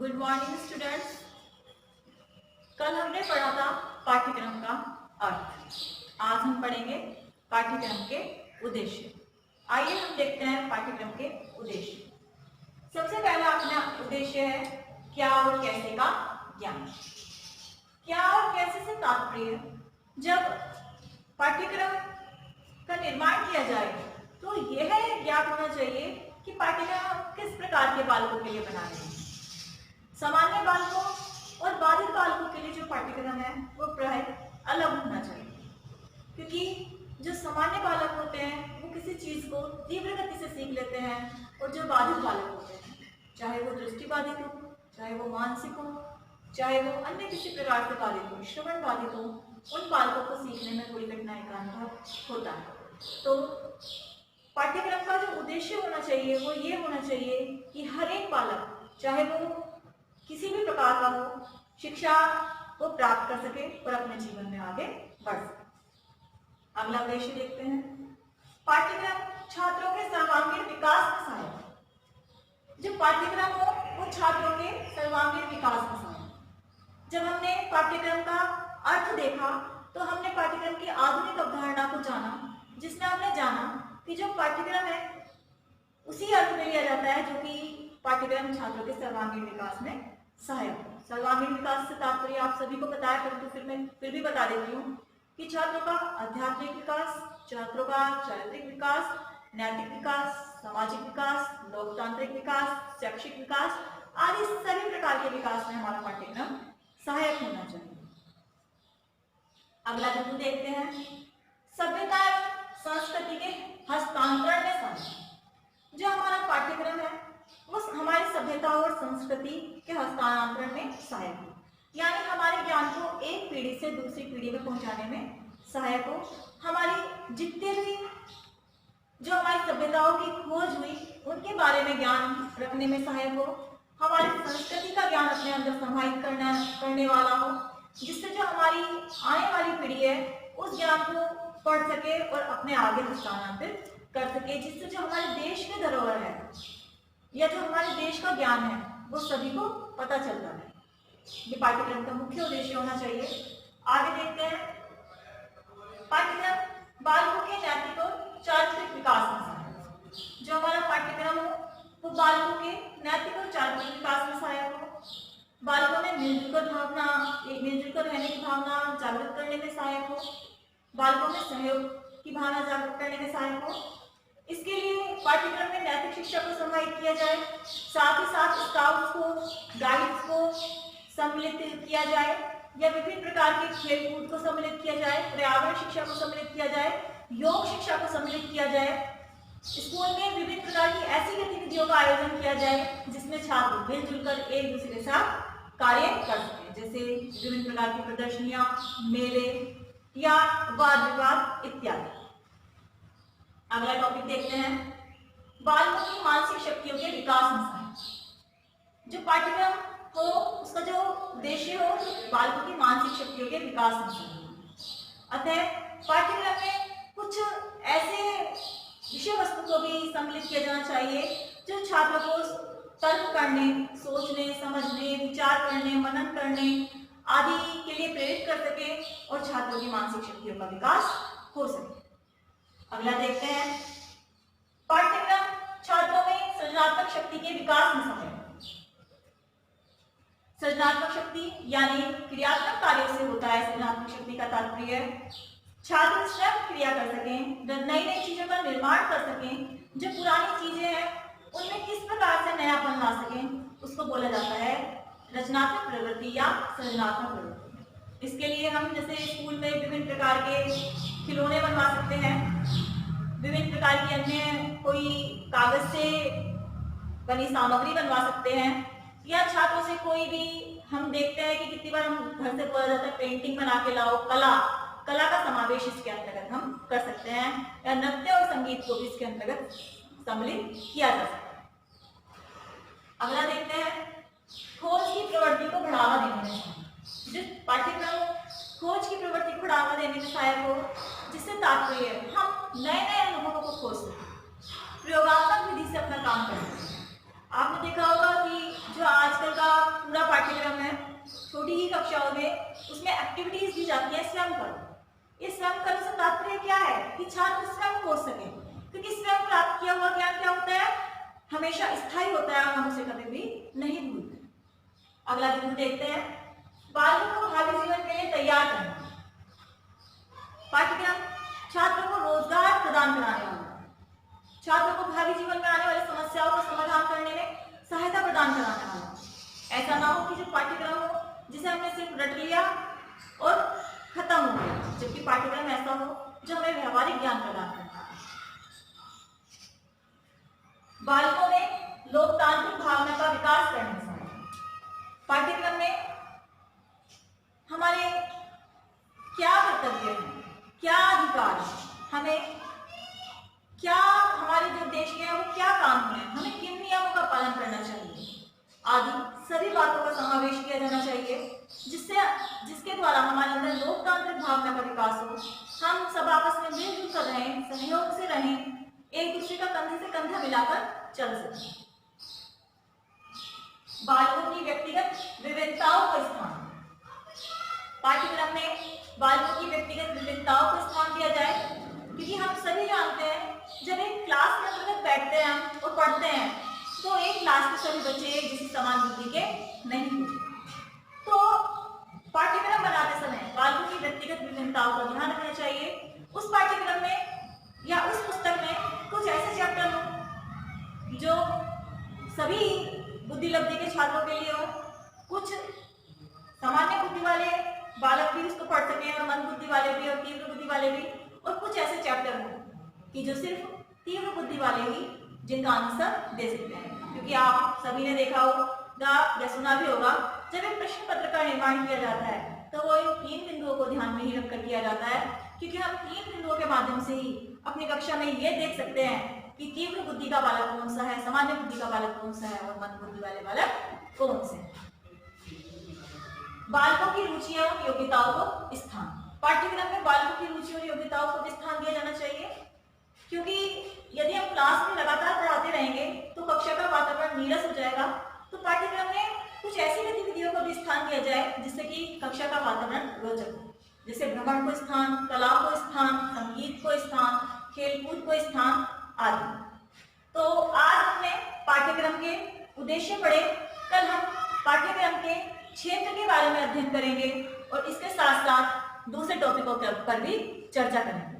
Good morning students. कल हमने पढ़ा था पाठ्यक्रम का अर्थ। आज हम पढ़ेंगे पाठ्यक्रम के उद्देश्य। आइए हम देखते हैं पाठ्यक्रम के उद्देश्य। सबसे पहला अपना उद्देश्य है क्या और कैसे का ज्ञान। क्या और कैसे से तात्पर्य जब पाठ्यक्रम का निर्माण किया जाए तो यह ज्ञात होना चाहिए कि पाठ्यक्रम हम किस प्रकार के बालकों के लिए बना रहे हैं। सामान्य बालकों और बाधित बालकों के लिए जो पाठ्यक्रम है वो प्राय अलग होना चाहिए, क्योंकि जो सामान्य बालक होते हैं वो किसी चीज को तीव्र गति से सीख लेते हैं और जो बाधित बालक होते हैं, चाहे वो दृष्टि बाधित हो, चाहे वो मानसिक हो, चाहे वो अन्य किसी प्रकार से बाधित हो, श्रवण बाधित हो, उन बालकों को सीखने में थोड़ी कठिनाई का अनुभव होता है। तो पाठ्यक्रम का जो उद्देश्य होना चाहिए वो ये होना चाहिए कि हर एक बालक, चाहे वो किसी भी प्रकार का हो, शिक्षा को प्राप्त कर सके और अपने जीवन में आगे बढ़ सके। अगला उद्देश्य देखते हैं। पाठ्यक्रम छात्रों के सर्वांगीण विकास में सहायक। जो पाठ्यक्रम हो वो छात्रों के सर्वांगीण विकास में सहायक। जब हमने पाठ्यक्रम का अर्थ देखा तो हमने पाठ्यक्रम की आधुनिक अवधारणा को जाना, जिसमें हमने जाना कि जो पाठ्यक्रम है उसी अर्थ में लिया जाता है जो कि पाठ्यक्रम छात्रों के सर्वांगीण विकास में सहायक हो। सर्वांगीण विकास से तात्पर्य आप सभी को पता है, परंतु फिर भी बता देती हूँ कि छात्रों का आध्यात्मिक विकास, छात्रों का चारित्रिक विकास, नैतिक विकास, सामाजिक विकास, लोकतांत्रिक विकास, शैक्षिक विकास आदि सभी प्रकार के विकास में हमारा पाठ्यक्रम सहायक होना चाहिए। अगला बिंदु देखते हैं। सभ्यता संस्कृति के हस्तांतरण में सहायक। जो हमारा पाठ्यक्रम है वो हमारी सभ्यता और संस्कृति के हस्तांतरण में सहायक हो, यानी हमारे ज्ञान को एक पीढ़ी से दूसरी पीढ़ी में पहुंचाने में सहायक हो। हमारी जितने भी जो हमारी सभ्यताओं की खोज हुई उनके बारे में ज्ञान रखने में सहायक हो। हमारी संस्कृति का ज्ञान अपने अंदर समाहित करने वाला हो, जिससे जो हमारी आने वाली पीढ़ी है उस ज्ञान को पढ़ सके और अपने आगे हस्तांतरित कर सके, जिससे जो हमारे देश के धरोहर है या जो हमारे देश का ज्ञान है वो सभी को पता चलता है। ये पाठ्यक्रम का मुख्य उद्देश्य होना चाहिए। आगे देखते हैं। पाठ्यक्रम बालकों के नैतिक और चारित्रिक विकास में सहायक। जो हमारा पाठ्यक्रम हो वो बालकों के नैतिक और चारित्रिक विकास में सहायक हो। बालकों में मिलजुल कर रहने की भावना जागृत करने में सहायक हो। बालकों में सहयोग की भावना जागृत करने में सहायक हो। इसके लिए पाठ्यक्रम में नैतिक शिक्षा को समाहित किया जाए, साथ ही साथ स्काउट्स को, गाइड्स को सम्मिलित किया जाए या विभिन्न प्रकार के खेलकूद को सम्मिलित किया जाए, पर्यावरण शिक्षा को सम्मिलित किया जाए, योग शिक्षा को सम्मिलित किया जाए। स्कूल में विभिन्न प्रकार की ऐसी गतिविधियों का आयोजन किया जाए जिसमें छात्र मिलजुल कर एक दूसरे के साथ कार्य कर सकें, जैसे विभिन्न प्रकार की प्रदर्शनियां, मेले या वाद विवाद इत्यादि। अगला टॉपिक देखते हैं। बालकों की मानसिक शक्तियों के विकास में सहायक। जो पाठ्यक्रम हो उसका जो उद्देश्य हो बालकों की मानसिक शक्तियों के विकास में सहायक। अतः पाठ्यक्रम में कुछ ऐसे विषय वस्तु को भी सम्मिलित किया जाना चाहिए जो छात्रों को तर्क करने, सोचने, समझने, विचार करने, मनन करने आदि के लिए प्रेरित कर सके और छात्रों की मानसिक शक्तियों का विकास हो सके। अगला देखते हैं। पाठ्यक्रम छात्रों में सृजनात्मक शक्ति के विकास में सहायक। सृजनात्मक शक्ति यानी क्रियात्मक कार्यों से होता है। सृजनात्मक शक्ति का तात्पर्य छात्र स्वयं क्रिया कर सकें, नई नई चीजों का निर्माण कर सकें, जो पुरानी चीजें हैं उनमें किस प्रकार से नयापन ला सकें, उसको बोला जाता है रचनात्मक प्रवृत्ति या सृजनात्मक प्रवृत्ति। इसके लिए हम जैसे स्कूल में विभिन्न प्रकार के खिलौने बनवा सकते हैं, विभिन्न प्रकार की अन्य कोई कागज से बनी सामग्री बनवा सकते हैं, या छात्रों से कोई भी हम देखते हैं कि कितनी बार हम घर से बोला जाता है पेंटिंग बना के लाओ, कला का समावेश इसके अंतर्गत हम कर सकते हैं, या नृत्य और संगीत को भी इसके अंतर्गत सम्मिलित किया जा सकता है। अगला देखते हैं। खोज की प्रवृत्ति को बढ़ावा देने में। जिस पाठ्यक्रम खोज की प्रवृत्ति को बढ़ावा देने में सहायक हो, जिससे तात्पर्य हम नए नए अनुभवों को खोज सकें, प्रयोगात्मक विधि से अपना काम करें। आपने देखा होगा कि जो आजकल का पाठ्यक्रम है, छोटी ही कक्षाओं में उसमें एक्टिविटीज दी जाती है स्वयं करो। इस स्वयं करो से तात्पर्य क्या है कि छात्र स्वयं खोज सके, क्योंकि स्वयं प्राप्त किया हुआ ज्ञान क्या होता है, हमेशा स्थायी होता है और हम उसे कभी भी नहीं भूलते। अगला बिंदु देखते हैं, बालकों को भावी जीवन के लिए तैयार करना। पाठ्यक्रम छात्रों को रोजगार प्रदान कराने वाला, छात्रों को भावी जीवन में आने वाली समस्याओं का समाधान करने में सहायता प्रदान कराने वाला। ऐसा ना हो कि जो पाठ्यक्रम हो जिसे हमने सिर्फ रट लिया और खत्म हो गया, जबकि पाठ्यक्रम ऐसा हो जो हमें व्यवहारिक ज्ञान प्रदान करता है। बालकों में लोकतांत्रिक भावना का विकास करने से पाठ्यक्रम में हमारे क्या कर्तव्य है, क्या अधिकार है, हमें क्या, हमारे जो देश के हैं वो क्या कानून है, हमें किन नियमों का पालन करना चाहिए आदि सभी बातों का समावेश किया जाना चाहिए, जिसके द्वारा हमारे अंदर लोकतांत्रिक भावना का विकास हो, हम सब आपस में मिलजुल कर रहें, सहयोग से रहें, एक दूसरे का कंधे से कंधा मिलाकर चल सकें। बालकों की व्यक्तिगत विविधताओं को स्थान, पाठ्यक्रम में बालकों की व्यक्तिगत विविधताओं को स्थान दिया जाए, क्योंकि हम सभी जानते हैं जब एक क्लास में अंतर्गत बैठते हैं हम और पढ़ते हैं तो एक क्लास के सभी बच्चे एक जैसी समान बुद्धि के नहीं होते। तो पाठ्यक्रम बनाते समय बालकों की व्यक्तिगत विभिन्नताओं का ध्यान रखना चाहिए। उस पाठ्यक्रम में या उस पुस्तक में कुछ ऐसे चैप्टर हो जो सभी बुद्धि लब्धि के छात्रों के लिए हो, कुछ सामान्य बुद्धि वाले बालक भी उसको पढ़ सके और मंद बुद्धि वाले भी और तीव्र बुद्धि वाले भी, और कुछ ऐसे चैप्टर हो कि जो सिर्फ तीव्र बुद्धि वाले ही जिनका आंसर दे सकते हैं। क्योंकि आप सभी ने देखा होगा या सुना भी होगा, जब एक प्रश्न पत्र का निर्माण किया जाता है तो वो इन 3 बिंदुओं को ध्यान में ही रखकर किया जाता है, क्योंकि हम 3 बिंदुओं के माध्यम से ही अपनी कक्षा में ये देख सकते हैं कि तीव्र बुद्धि का बालक कौन सा है, सामान्य बुद्धि का बालक कौन सा है और मंद बुद्धि वाले बालक कौन से हैं। बालकों की रुचि और योग्यताओं को स्थान, पाठ्यक्रम में बालकों की रुचि और योग्यताओं को स्थान दिया जाना चाहिए, क्योंकि यदि हम क्लास में लगातार पढ़ाते रहेंगे तो कक्षा का वातावरण नीरस हो जाएगा। तो पाठ्यक्रम में कुछ ऐसी गतिविधियों को भी स्थान दिया जाए जिससे कि कक्षा का वातावरण रोचक हो, जैसे भ्रमण को स्थान, कला को स्थान, संगीत को स्थान, खेलकूद को स्थान आदि। तो आज हमने पाठ्यक्रम के उद्देश्य पढ़े, कल हम पाठ्यक्रम के क्षेत्र के बारे में अध्ययन करेंगे और इसके साथ साथ दूसरे टॉपिकों पर भी चर्चा करेंगे।